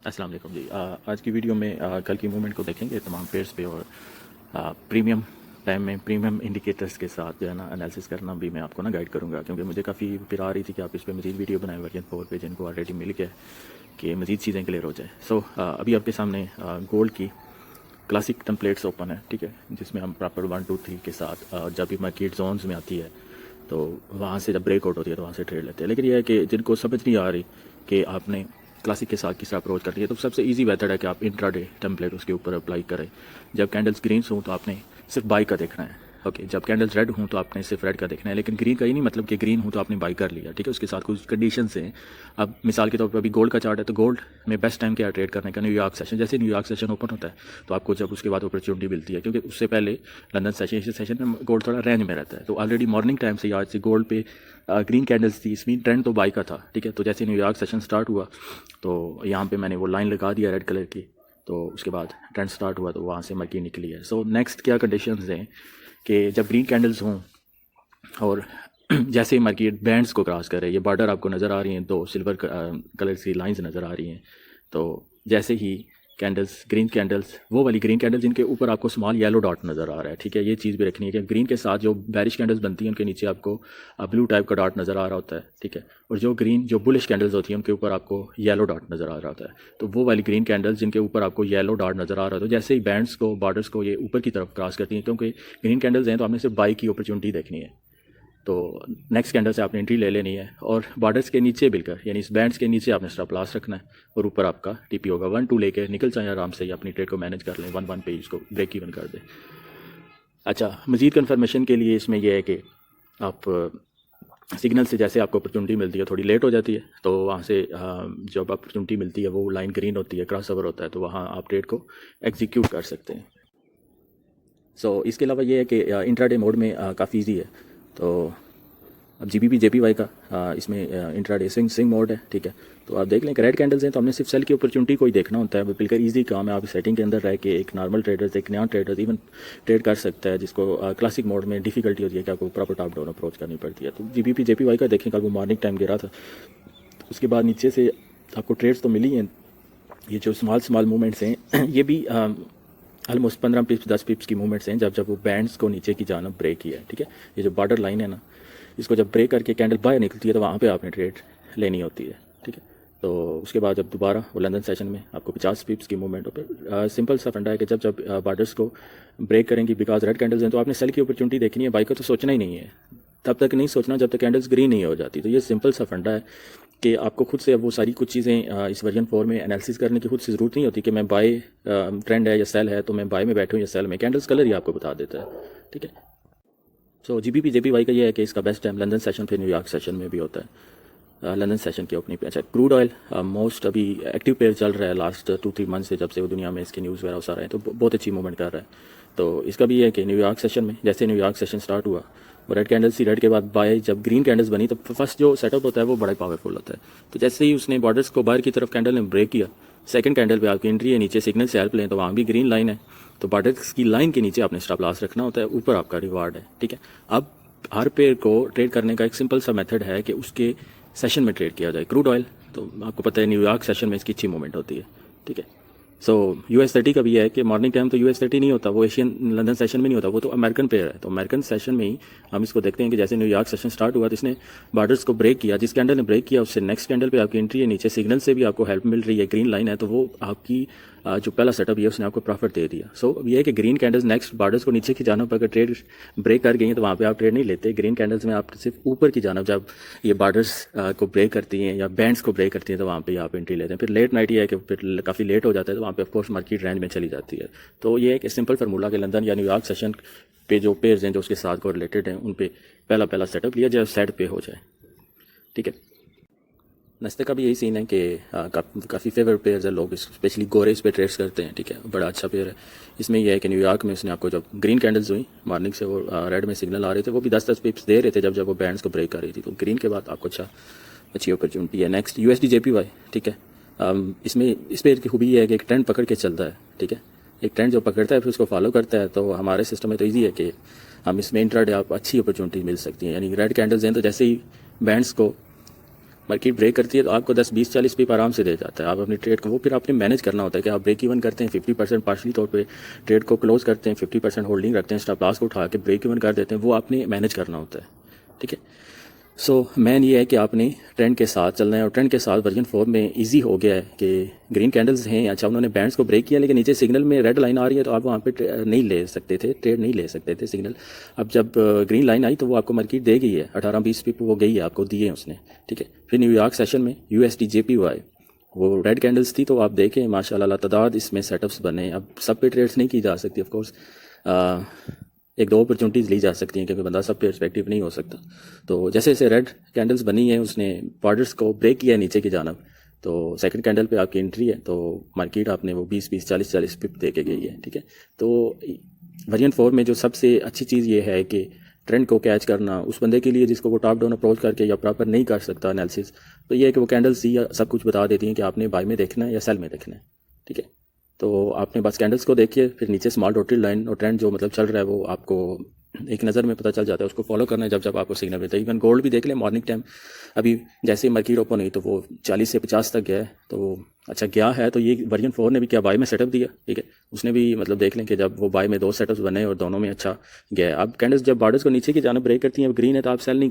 अस्सलाम वालेकुम जी। आज की वीडियो में कल की मूवमेंट को देखेंगे तमाम पेयर्स पे और प्रीमियम टाइम में प्रीमियम इंडिकेटर्स के साथ जो है ना एनालिसिस करना भी मैं आपको ना गाइड करूंगा, क्योंकि मुझे काफ़ी फिर आ रही थी कि आप इस पर मज़ीद वीडियो बनाए वर्जन 4 पे जिनको ऑलरेडी मिल गया कि मज़ीद चीज़ें क्लियर हो जाए। सो अभी आपके सामने गोल्ड की क्लासिक टेम्पलेट्स ओपन है, ठीक है, जिसमें हम प्रॉपर 1 2 3 के साथ जब भी मार्केट जोन्स में आती है तो वहाँ से जब ब्रेकआउट होती है तो वहाँ से ट्रेड लेते हैं। लेकिन यह है कि जिनको समझ नहीं आ रही कि आपने क्लासिक के साथ किस तरह अप्रोच करनी है, तो सबसे इजी मेथड है कि आप इंट्राडे टेम्पलेट उसके ऊपर अप्लाई करें। जब कैंडल्स ग्रीन्स हों तो आपने सिर्फ बाई का देखना है, ओके। जब कैंडल्स रेड हों तो आपने सिर्फ रेड का देखना है, लेकिन ग्रीन का ही नहीं मतलब कि ग्रीन हो तो आपने बाई कर लिया, ठीक है। उसके साथ कुछ कंडीशंस हैं। अब मिसाल के तौर पर अभी गोल्ड का चार्ट है, तो गोल्ड में बेस्ट टाइम क्या है ट्रेड करने का? New York session. जैसे न्यूयॉर्क सेशन ओपन होता है तो आपको जब उसके बाद अपॉर्चुनिटी मिलती है, क्योंकि उससे पहले लंदन सेशन, इस सेशन में गोल्ड थोड़ा रेंज में रहता है, तो ऑलरेडी मॉर्निंग टाइम से आज से गोल्ड पे ग्रीन कैंडल्स थी, इसमें ट्रेंड तो बाई का था, ठीक है। तो जैसे न्यूयॉर्क सेशन स्टार्ट हुआ तो यहाँ पे मैंने वो लाइन लगा दिया रेड कलर की, तो उसके बाद ट्रेंड स्टार्ट हुआ तो वहाँ से मार्केट निकली है। सो नेक्स्ट क्या कंडीशंस हैं कि जब ग्रीन कैंडल्स हों और जैसे ही मार्केट बैंड्स को क्रॉस करे, ये बॉर्डर आपको नज़र आ रही हैं, दो सिल्वर कलर की लाइंस नज़र आ रही हैं, तो जैसे ही कैंडल्स ग्रीन कैंडल्स, वो वाली ग्रीन कैंडल जिनके ऊपर आपको स्मॉल येलो डॉट नज़र आ रहा है, ठीक है, ये चीज़ भी रखनी है कि ग्रीन के साथ जो बैरिश कैंडल्स बनती हैं उनके नीचे आपको ब्लू टाइप का डॉट नज़र आ रहा होता है, ठीक है। और जो बुलिश कैंडल्स होती हैं उनके ऊपर आपको येलो डॉट नज़र आ रहा होता है। तो वो वाली ग्रीन कैंडल्स जिनके ऊपर आपको येलो डॉट नज़र आ रहा होता है, जैसे ही बैंड्स को बॉर्डर्स को ये ऊपर की तरफ क्रॉस करती हैं, क्योंकि ग्रीन कैंडल्स हैं तो आपने सिर्फ बाई की अपॉर्चुनिटी देखनी है, तो नेक्स्ट कैंडल से आपने एंट्री ले लेनी है। और बॉर्डर्स के नीचे बिल्कुल यानी इस बैंड्स के नीचे आपने स्टॉप लॉस रखना है और ऊपर आपका टीपी होगा 1 2 लेके निकल जाए आराम से, या अपनी ट्रेड को मैनेज कर लें 1 1 पे इसको ब्रेक इवन कर दें। अच्छा, मज़ीद कन्फर्मेशन के लिए इसमें यह है कि आप सिग्नल से जैसे आपको अपॉर्चुनिटी मिलती है, थोड़ी लेट हो जाती है, तो वहाँ से जब अपॉर्चुनिटी मिलती है वो लाइन ग्रीन होती है, क्रॉस ओवर होता है, तो वहाँ आप ट्रेड को एग्जीक्यूट कर सकते हैं। सो इसके अलावा ये है कि इंट्राडे मोड में काफ़ी ईजी है। तो अब जीबीपी जेपीवाई का इसमें इंट्राडे स्विंग मोड है, ठीक है। तो आप देख लें कि रेड कैंडल्स हैं तो हमने सिर्फ सेल की अपॉर्चुनिटी को ही देखना होता है, बिल्कुल इजी काम है। आप सेटिंग के अंदर रह के एक नॉर्मल ट्रेडर्स, एक नया ट्रेडर्स इवन ट्रेड कर सकता है, जिसको क्लासिक मोड में डिफिकल्टी होती है कि आपको प्रॉपर टॉप डाउन अप्रोच करनी पड़ती है। तो जीबीपी जेपीवाई का देखें, कल वो मॉर्निंग टाइम गिरा था, उसके बाद नीचे से आपको ट्रेड्स तो मिली हैं। ये जो स्मॉल मूवमेंट्स हैं ये भी ऑलमोस्ट 15 पिप्स 10 पिप्स की मूवमेंट्स हैं, जब वो बैंड्स को नीचे की जानब ब्रेक किया है, ठीक है। ये जो बॉर्डर लाइन है ना, इसको जब ब्रेक करके कैंडल बाहर निकलती है तो वहाँ पे आपने ट्रेड लेनी होती है, ठीक है। तो उसके बाद जब दोबारा वो लंदन सेशन में आपको 50 पिप्स की मूवमेंट हो पे सिंपल सा फंडा है कि जब बॉर्डर्स को ब्रेक करेंगी, बिकॉज रेड कैंडल्स हैं तो आपने सेल की अपॉर्चुनिटी देखनी है, बाई का तो सोचना ही नहीं है, तब तक नहीं सोचना जब तक कैंडल्स ग्रीन नहीं हो जाती। तो ये सिंपल सा फंडा है कि आपको खुद से अब वो सारी कुछ चीज़ें इस वर्जन 4 में एनालिसिस करने की खुद से ज़रूरत नहीं होती कि मैं बाय ट्रेंड है या सेल है तो मैं बाय में बैठूँ या सेल में, कैंडल्स कलर ही आपको बता देता है, ठीक है। सो जीबीपी जेपीवाई का ये है कि इसका बेस्ट टाइम लंदन सेशन फिर न्यूयॉर्क सेशन में भी होता है। लंदन सेशन की ओपनिंग पे अच्छा क्रूड ऑयल मोस्ट अभी एक्टिव पेयर चल रहा है लास्ट 2 3 मंथ से, जब से वो दुनिया में इसके न्यूज़ वगैरह आ रहे हैं, तो बहुत अच्छी मूवमेंट कर रहा है। तो इसका भी ये है कि न्यूयॉर्क सेशन में जैसे न्यूयॉर्क सेशन स्टार्ट हुआ, वो रेड कैंडल्स थी, रेड के बाद बाय जब ग्रीन कैंडल्स बनी तो फर्स्ट जो सेटअप होता है वो बड़ा पावरफुल होता है। तो जैसे ही उसने बॉर्डर्स को बाहर की तरफ कैंडल ने ब्रेक किया, सेकंड कैंडल पे आपकी एंट्री है, नीचे सिग्नल से हेल्प लें तो वहाँ भी ग्रीन लाइन है, तो बॉर्डर्स की लाइन के नीचे आपने स्टॉप लॉस रखना होता है, ऊपर आपका रिवार्ड है, ठीक है। अब हर पेयर को ट्रेड करने का एक सिंपल सा मेथड है कि उसके सेशन में ट्रेड किया जाए। क्रूड ऑयल तो आपको पता है न्यूयॉर्क सेशन में इसकी अच्छी मूवमेंट होती है, ठीक है। सो US30 का भी है कि मॉर्निंग टाइम तो US30 नहीं होता, वो एशियन लंदन सेशन में नहीं होता, वो तो अमेरिकन पेयर है। तो अमेरिकन सेशन में ही हम इसको देखते हैं कि जैसे न्यूयॉर्क सेशन स्टार्ट हुआ तो इसने बॉर्डर्स को ब्रेक किया, जिस कैंडल ने ब्रेक किया उससे नेक्स्ट कैंडल पे आपकी एंट्री है, नीचे सिग्नल से भी आपको हेल्प मिल रही है, ग्रीन लाइन है, तो वो आपकी जो पहला सेटअप है उसने आपको प्रॉफिट दे दिया। सो ये है कि ग्रीन कैंडल्स नेक्स्ट बॉर्डर्स को नीचे की जानब अगर ट्रेड ब्रेक कर गई हैं तो वहाँ पे आप ट्रेड नहीं लेते। ग्रीन कैंडल्स में आप सिर्फ ऊपर की जानब जब ये बॉर्डर्स को ब्रेक करती हैं या बैंड्स को ब्रेक करती हैं तो वहाँ पे आप एंट्री लेते हैं। फिर लेट नाइट ये है कि फिर काफ़ी लेट हो जाता है तो वहाँ पे ऑफकोर्स मार्केट रेंज में चली जाती है। तो ये एक सिंपल फार्मूला कि लंदन या न्यूयॉर्क सेशन पे जो पेयर्स हैं जो उसके साथ को रिलेटेड हैं उन पे पहला सेटअप लिया जाए, सेट पे हो जाए, ठीक है। नाश्ते का भी यही सीन है कि काफ़ी फेवर पेयर्स है, लोग स्पेशली गोरे इस पे ट्रेड्स करते हैं, ठीक है, बड़ा अच्छा पेयर है। इसमें यह है कि न्यूयॉर्क में उसने आपको जब ग्रीन कैंडल्स हुई मॉर्निंग से वो रेड में सिग्नल आ रहे थे, वो भी 10 पिप्स दे रहे थे जब वो बैंड्स को ब्रेक कर रही थी, तो ग्रीन के बाद आपको अच्छी अपॉर्चुनिटी है। नेक्स्ट USD JPY, ठीक है। इसमें इस पेयर की खूबी ये है कि एक ट्रेंड पकड़ के चलता है, ठीक है। एक ट्रेंड जो पकड़ता है फिर उसको फॉलो करता है, तो हमारे सिस्टम में तो ईजी है कि हम इसमें इंट्राडे आप अच्छी अपॉर्चुनिटी मिल सकती है। यानी रेड कैंडल्स हैं तो जैसे ही बैंड्स को मार्केट ब्रेक करती है तो आपको 10-20-40 पिप आराम से दे जाता है। आप अपनी ट्रेड को वो फिर आपने मैनेज करना होता है कि आप ब्रेक इवन करते हैं 50% पार्शली तौर पे ट्रेड को क्लोज करते हैं, 50% होल्डिंग रखते हैं, स्टॉप लॉस को उठा के ब्रेक इवन कर देते हैं, वो आपने मैनेज करना होता है। ठीक है, सो मेन ये है कि आपने ट्रेंड के साथ चलना है। और ट्रेंड के साथ वर्जन 4 में इजी हो गया है कि ग्रीन कैंडल्स हैं, अच्छा उन्होंने बैंड्स को ब्रेक किया लेकिन नीचे सिग्नल में रेड लाइन आ रही है तो आप वहाँ पे नहीं ले सकते थे, ट्रेड नहीं ले सकते थे सिग्नल। अब जब ग्रीन लाइन आई तो वो आपको मार्केट दे गई है, 18-20 पिप वो गई है, आपको दिए हैं उसने। ठीक है, फिर न्यूयॉर्क सेशन में USD JPY वो रेड कैंडल्स थी तो आप देखें माशाल्लाह तादाद इसमें सेटअप्स बने। अब सब पे ट्रेड्स नहीं की जा सकती, ऑफ कोर्स एक दो अपॉर्चुनिटीज़ ली जा सकती हैं क्योंकि बंदा सब पर्सपेक्टिव नहीं हो सकता। तो जैसे जैसे रेड कैंडल्स बनी है उसने बॉर्डर्स को ब्रेक किया है नीचे की जानब, तो सेकंड कैंडल पे आपकी एंट्री है तो मार्केट आपने वो 20-20 40-40 पिप दे के गई है। ठीक है, तो वेरिएंट 4 में जो सबसे अच्छी चीज़ ये है कि ट्रेंड को कैच करना उस बंदे के लिए जिसको वो टॉप डाउन अप्रोच करके या प्रॉपर नहीं कर सकता एनालिसिस, तो ये है कि वो कैंडल्स ही सब कुछ बता देती हैं कि आपने बाय में देखना है या सेल में देखना है। ठीक है, तो आपने बस कैंडल्स को देखिए, फिर नीचे स्मॉल डॉटेड लाइन और ट्रेंड जो मतलब चल रहा है वो आपको एक नज़र में पता चल जाता है, उसको फॉलो करना है जब जब आपको सिग्नल मिलता है। इवन गोल्ड भी देख लें, मॉर्निंग टाइम अभी जैसे ही मार्केट ओपन हुई तो वो 40 से 50 तक गया है, तो अच्छा गया है। तो ये वर्जन 4 ने भी क्या बाय में सेटअप दिया। ठीक है, उसने भी मतलब देख लें कि जब वो बाय में 2 सेटअप्स बने और दोनों में अच्छा गया है। अब कैंडल्स जब बॉर्डर्स को नीचे की जाने ब्रेक करती हैं, ग्रीन है तो आप सेल नहीं